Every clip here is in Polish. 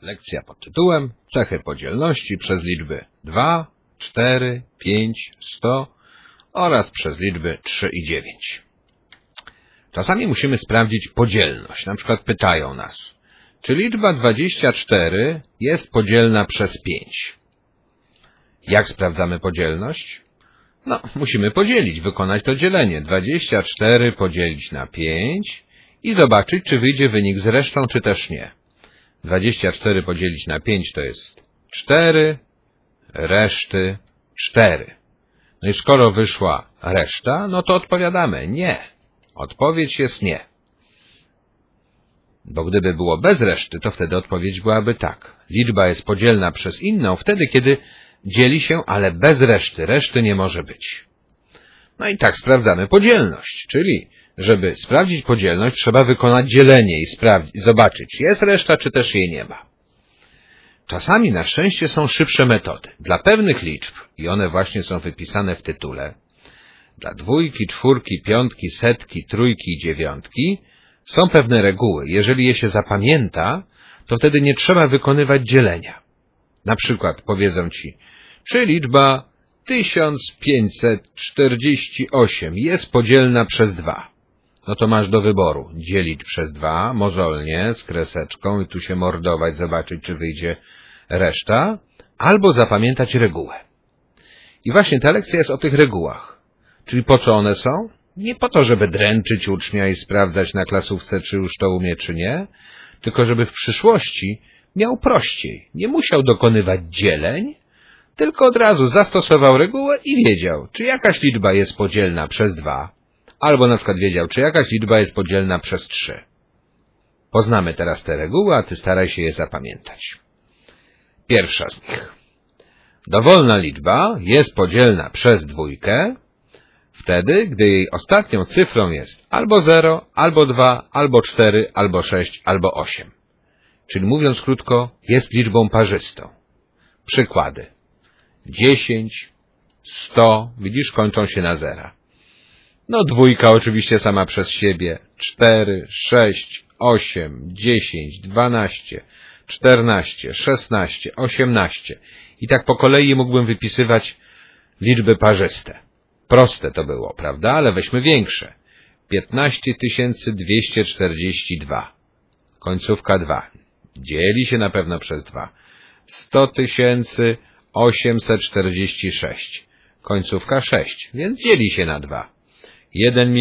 Lekcja pod tytułem Cechy podzielności przez liczby 2, 4, 5, 100 oraz przez liczby 3 i 9. Czasami musimy sprawdzić podzielność. Na przykład pytają nas, czy liczba 24 jest podzielna przez 5? Jak sprawdzamy podzielność? No, musimy podzielić, wykonać to dzielenie. 24 podzielić na 5 i zobaczyć, czy wyjdzie wynik z resztą, czy też nie. 24 podzielić na 5 to jest 4, reszty 4. No i skoro wyszła reszta, no to odpowiadamy nie. Odpowiedź jest nie. Bo gdyby było bez reszty, to wtedy odpowiedź byłaby tak. Liczba jest podzielna przez inną wtedy, kiedy dzieli się, ale bez reszty. Reszty nie może być. No i tak sprawdzamy podzielność, czyli żeby sprawdzić podzielność, trzeba wykonać dzielenie i zobaczyć, jest reszta, czy też jej nie ma. Czasami na szczęście są szybsze metody. Dla pewnych liczb, i one właśnie są wypisane w tytule, dla dwójki, czwórki, piątki, setki, trójki i dziewiątki są pewne reguły. Jeżeli je się zapamięta, to wtedy nie trzeba wykonywać dzielenia. Na przykład powiedzą ci, czy liczba 1548 jest podzielna przez 2. No to masz do wyboru dzielić przez 2, mozolnie, z kreseczką i tu się mordować, zobaczyć, czy wyjdzie reszta, albo zapamiętać regułę. I właśnie ta lekcja jest o tych regułach. Czyli po co one są? Nie po to, żeby dręczyć ucznia i sprawdzać na klasówce, czy już to umie, czy nie, tylko żeby w przyszłości miał prościej. Nie musiał dokonywać dzieleń, tylko od razu zastosował regułę i wiedział, czy jakaś liczba jest podzielna przez 2, albo na przykład wiedział, czy jakaś liczba jest podzielna przez 3. Poznamy teraz te reguły, a ty staraj się je zapamiętać. Pierwsza z nich. Dowolna liczba jest podzielna przez dwójkę wtedy, gdy jej ostatnią cyfrą jest albo 0, albo 2, albo 4, albo 6, albo 8. Czyli mówiąc krótko, jest liczbą parzystą. Przykłady. 10, 100, widzisz, kończą się na zera. No dwójka oczywiście sama przez siebie. 4, 6, 8, 10, 12, 14, 16, 18. I tak po kolei mógłbym wypisywać liczby parzyste. Proste to było, prawda? Ale weźmy większe. 15242. Końcówka 2. Dzieli się na pewno przez 2. 100,846. Końcówka 6, więc dzieli się na 2. 1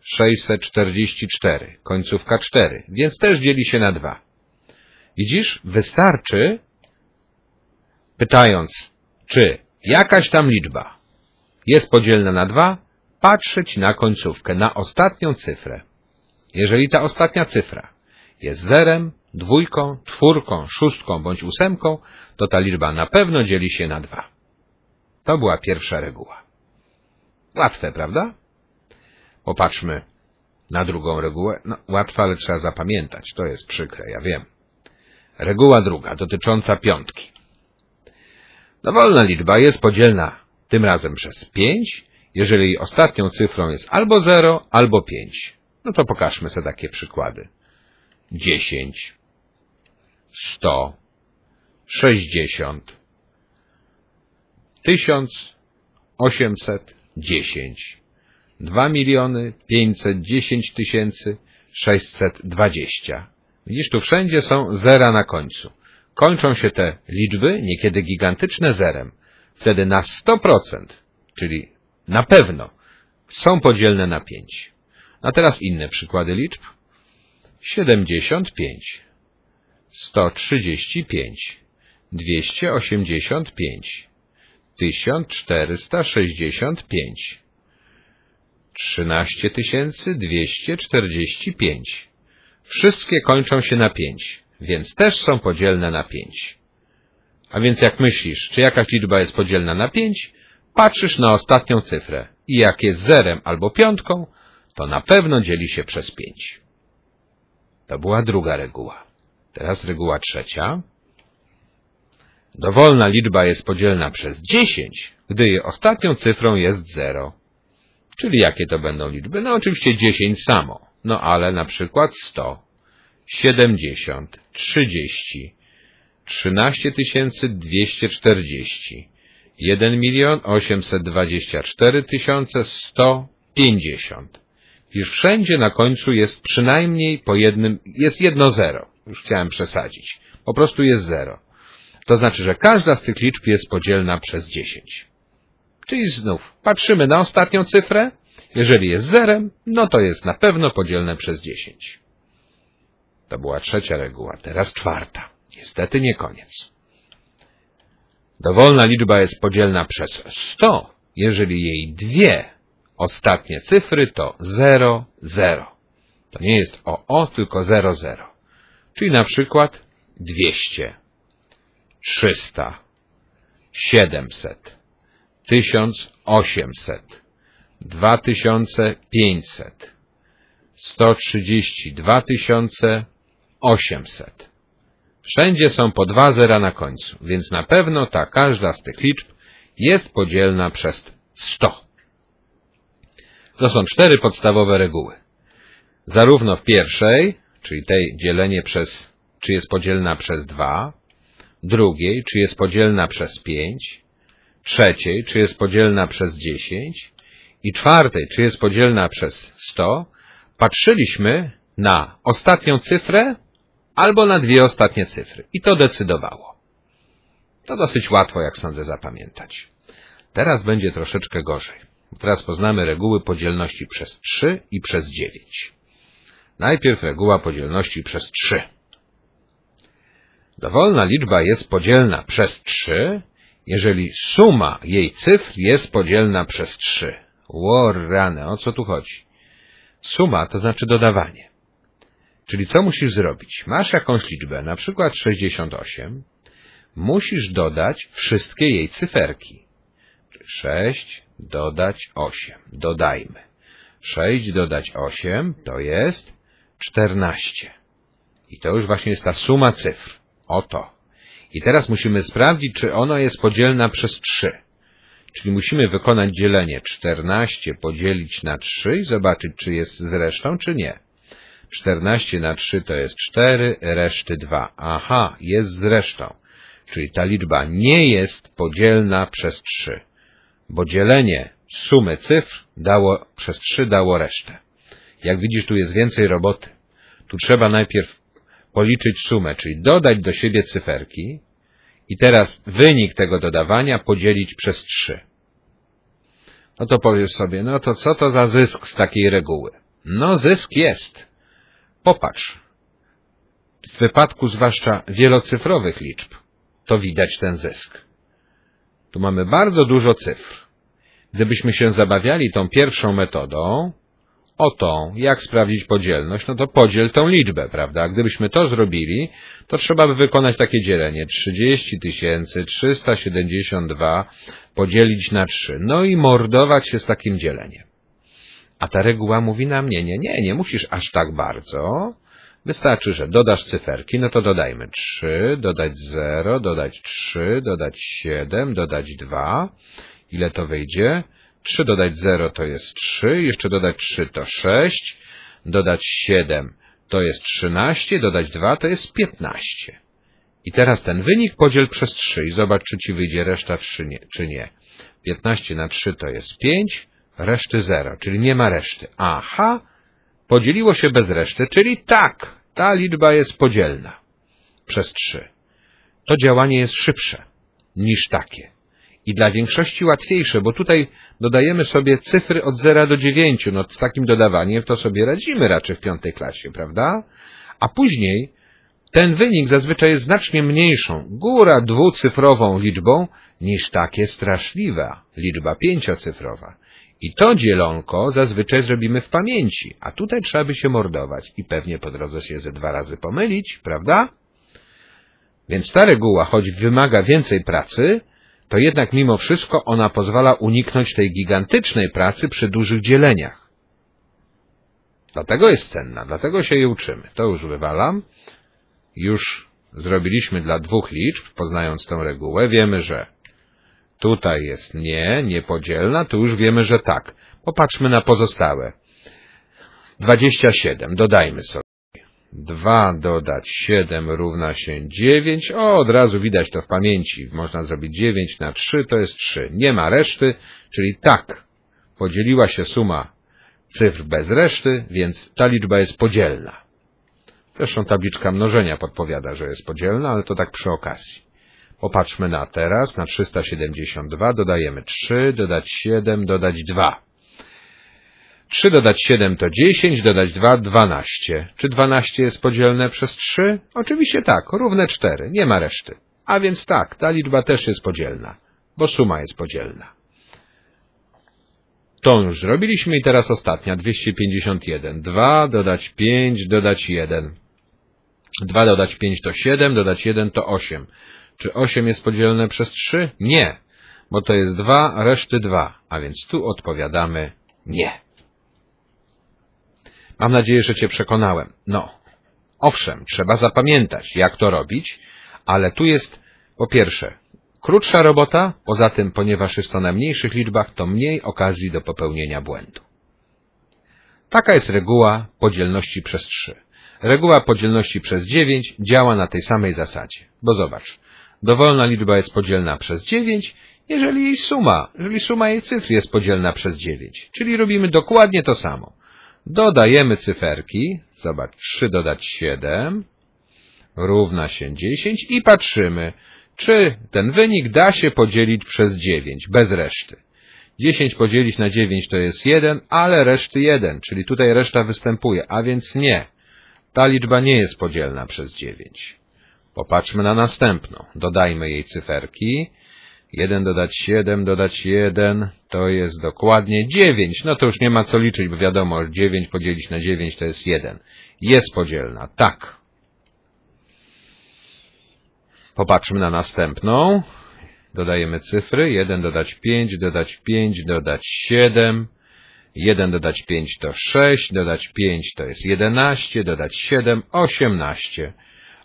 643 końcówka 4, więc też dzieli się na 2. Widzisz, wystarczy, pytając, czy jakaś tam liczba jest podzielna na 2, patrzeć na końcówkę, na ostatnią cyfrę. Jeżeli ta ostatnia cyfra jest 0, 2, 4, 6 bądź 8, to ta liczba na pewno dzieli się na 2. To była pierwsza reguła. Łatwe, prawda? Popatrzmy na drugą regułę. No, łatwe, ale trzeba zapamiętać. To jest przykre, ja wiem. Reguła druga, dotycząca piątki. Dowolna liczba jest podzielna tym razem przez 5, jeżeli jej ostatnią cyfrą jest albo 0, albo 5. No to pokażmy sobie takie przykłady. 10, 100, 60, 1810, 2 510 620. Widzisz, tu wszędzie są zera na końcu. Kończą się te liczby, niekiedy gigantyczne, zerem. Wtedy na 100%, czyli na pewno, są podzielne na 5. A teraz inne przykłady liczb. 75, 135, 285, 1465, 13245. Wszystkie kończą się na 5, więc też są podzielne na 5. A więc jak myślisz, czy jakaś liczba jest podzielna na 5, patrzysz na ostatnią cyfrę i jak jest zerem albo piątką, to na pewno dzieli się przez 5. To była druga reguła. Teraz reguła trzecia. Dowolna liczba jest podzielna przez 10, gdy jej ostatnią cyfrą jest 0. Czyli jakie to będą liczby? No oczywiście 10 samo. No ale na przykład 100. 70, 30, 13 240, 1 824 150. Iż wszędzie na końcu jest przynajmniej po jednym, jest jedno zero. Już chciałem przesadzić. Po prostu jest zero. To znaczy, że każda z tych liczb jest podzielna przez 10. Czyli znów patrzymy na ostatnią cyfrę. Jeżeli jest zerem, no to jest na pewno podzielne przez 10. To była trzecia reguła. Teraz czwarta. Niestety nie koniec. Dowolna liczba jest podzielna przez 100, jeżeli jej dwie ostatnie cyfry to 0, 0. To nie jest o, tylko 0, 0. Czyli na przykład 200, 300, 700, 1800, 2500, 132 800. Wszędzie są po 2 zera na końcu, więc na pewno każda z tych liczb jest podzielna przez 100. To są 4 podstawowe reguły. Zarówno w pierwszej, czyli tej dzielenie przez, czy jest podzielna przez 2, drugiej, czy jest podzielna przez 5, trzeciej, czy jest podzielna przez 10 i czwartej, czy jest podzielna przez 100, patrzyliśmy na ostatnią cyfrę albo na dwie ostatnie cyfry. I to decydowało. To dosyć łatwo, jak sądzę, zapamiętać. Teraz będzie troszeczkę gorzej. Teraz poznamy reguły podzielności przez 3 i przez 9. Najpierw reguła podzielności przez 3. Dowolna liczba jest podzielna przez 3, jeżeli suma jej cyfr jest podzielna przez 3. Rany, o co tu chodzi? Suma to znaczy dodawanie. Czyli co musisz zrobić? Masz jakąś liczbę, na przykład 68, musisz dodać wszystkie jej cyferki. 6 dodać 8. Dodajmy. 6 dodać 8 to jest 14. I to już właśnie jest ta suma cyfr. Oto. I teraz musimy sprawdzić, czy ona jest podzielna przez 3. Czyli musimy wykonać dzielenie 14 podzielić na 3 i zobaczyć, czy jest z resztą, czy nie. 14 na 3 to jest 4, reszty 2. Aha, jest z resztą. Czyli ta liczba nie jest podzielna przez 3. Bo dzielenie sumy cyfr przez 3 dało resztę. Jak widzisz, tu jest więcej roboty. Tu trzeba najpierw policzyć sumę, czyli dodać do siebie cyferki i teraz wynik tego dodawania podzielić przez 3. No to powiesz sobie, no to co to za zysk z takiej reguły? No zysk jest. Popatrz. W wypadku zwłaszcza wielocyfrowych liczb to widać ten zysk. Tu mamy bardzo dużo cyfr. Gdybyśmy się zabawiali tą pierwszą metodą, o tą, jak sprawdzić podzielność, no to podziel tą liczbę, prawda? A gdybyśmy to zrobili, to trzeba by wykonać takie dzielenie. 30 372 podzielić na 3. No i mordować się z takim dzieleniem. A ta reguła mówi nam, nie musisz aż tak bardzo. Wystarczy, że dodasz cyferki, no to dodajmy 3, dodać 0, dodać 3, dodać 7, dodać 2. Ile to wyjdzie? 3 dodać 0 to jest 3, jeszcze dodać 3 to 6, dodać 7 to jest 13, dodać 2 to jest 15. I teraz ten wynik podziel przez 3 i zobacz, czy ci wyjdzie reszta czy nie. 15 na 3 to jest 5, reszty 0, czyli nie ma reszty. Aha, podzieliło się bez reszty, czyli tak, ta liczba jest podzielna przez 3. To działanie jest szybsze niż takie. I dla większości łatwiejsze, bo tutaj dodajemy sobie cyfry od 0 do 9. No z takim dodawaniem to sobie radzimy raczej w 5. klasie, prawda? A później ten wynik zazwyczaj jest znacznie mniejszą, góra dwucyfrową liczbą, niż takie straszliwa liczba 5-cyfrowa. I to dzielonko zazwyczaj zrobimy w pamięci, a tutaj trzeba by się mordować i pewnie po drodze się ze 2 razy pomylić, prawda? Więc ta reguła, choć wymaga więcej pracy, to jednak mimo wszystko ona pozwala uniknąć tej gigantycznej pracy przy dużych dzieleniach. Dlatego jest cenna, dlatego się jej uczymy. To już wywalam. Już zrobiliśmy dla 2 liczb, poznając tę regułę. Wiemy, że tutaj jest niepodzielna, tu już wiemy, że tak. Popatrzmy na pozostałe. 27, dodajmy sobie. 2 dodać 7 równa się 9. O, od razu widać to w pamięci. Można zrobić 9 na 3, to jest 3. Nie ma reszty, czyli tak. Podzieliła się suma cyfr bez reszty, więc ta liczba jest podzielna. Zresztą tabliczka mnożenia podpowiada, że jest podzielna, ale to tak przy okazji. Popatrzmy na teraz, na 372, dodajemy 3, dodać 7, dodać 2. 3 dodać 7 to 10, dodać 2, 12. Czy 12 jest podzielne przez 3? Oczywiście tak, równe 4, nie ma reszty. A więc tak, ta liczba też jest podzielna, bo suma jest podzielna. To już zrobiliśmy i teraz ostatnia, 251. 2 dodać 5, dodać 1. 2 dodać 5 to 7, dodać 1 to 8. Czy 8 jest podzielne przez 3? Nie, bo to jest 2, reszty 2, a więc tu odpowiadamy nie. Mam nadzieję, że Cię przekonałem. No, owszem, trzeba zapamiętać, jak to robić, ale tu jest, po pierwsze, krótsza robota, poza tym, ponieważ jest to na mniejszych liczbach, to mniej okazji do popełnienia błędu. Taka jest reguła podzielności przez 3. Reguła podzielności przez 9 działa na tej samej zasadzie, bo zobacz, dowolna liczba jest podzielna przez 9, jeżeli suma jej cyfr jest podzielna przez 9, czyli robimy dokładnie to samo. Dodajemy cyferki, zobacz, 3 dodać 7 równa się 10 i patrzymy, czy ten wynik da się podzielić przez 9, bez reszty. 10 podzielić na 9 to jest 1, ale reszty 1, czyli tutaj reszta występuje, a więc nie. Ta liczba nie jest podzielna przez 9. Popatrzmy na następną. Dodajmy jej cyferki. 1 dodać 7 dodać 1 to jest dokładnie 9. No to już nie ma co liczyć, bo wiadomo, 9 podzielić na 9 to jest 1. Jest podzielna, tak. Popatrzmy na następną. Dodajemy cyfry. 1 dodać 5, dodać 5, dodać 7. 1 dodać 5 to 6, dodać 5 to jest 11, dodać 7, 18.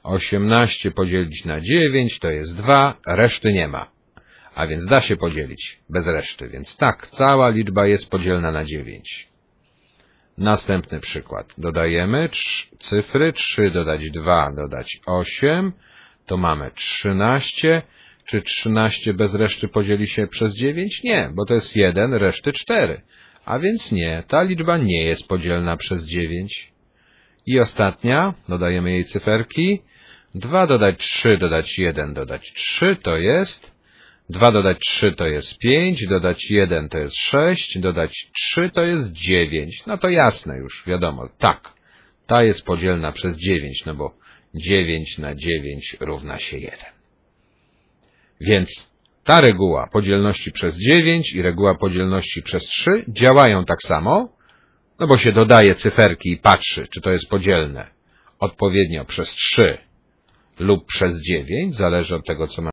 18 podzielić na 9 to jest 2, reszty nie ma. A więc da się podzielić bez reszty, więc tak, cała liczba jest podzielna na 9. Następny przykład. Dodajemy cyfry, 3 dodać 2 dodać 8, to mamy 13. Czy 13 bez reszty podzieli się przez 9? Nie, bo to jest 1, reszty 4. A więc nie, ta liczba nie jest podzielna przez 9. I ostatnia, dodajemy jej cyferki. 2 dodać 3 dodać 1 dodać 3 to jest 2 dodać 3 to jest 5, dodać 1 to jest 6, dodać 3 to jest 9. No to jasne już, wiadomo, tak. Ta jest podzielna przez 9, no bo 9 na 9 równa się 1. Więc ta reguła podzielności przez 9 i reguła podzielności przez 3 działają tak samo, no bo się dodaje cyferki i patrzy, czy to jest podzielne odpowiednio przez 3 lub przez 9, zależy od tego, co mamy.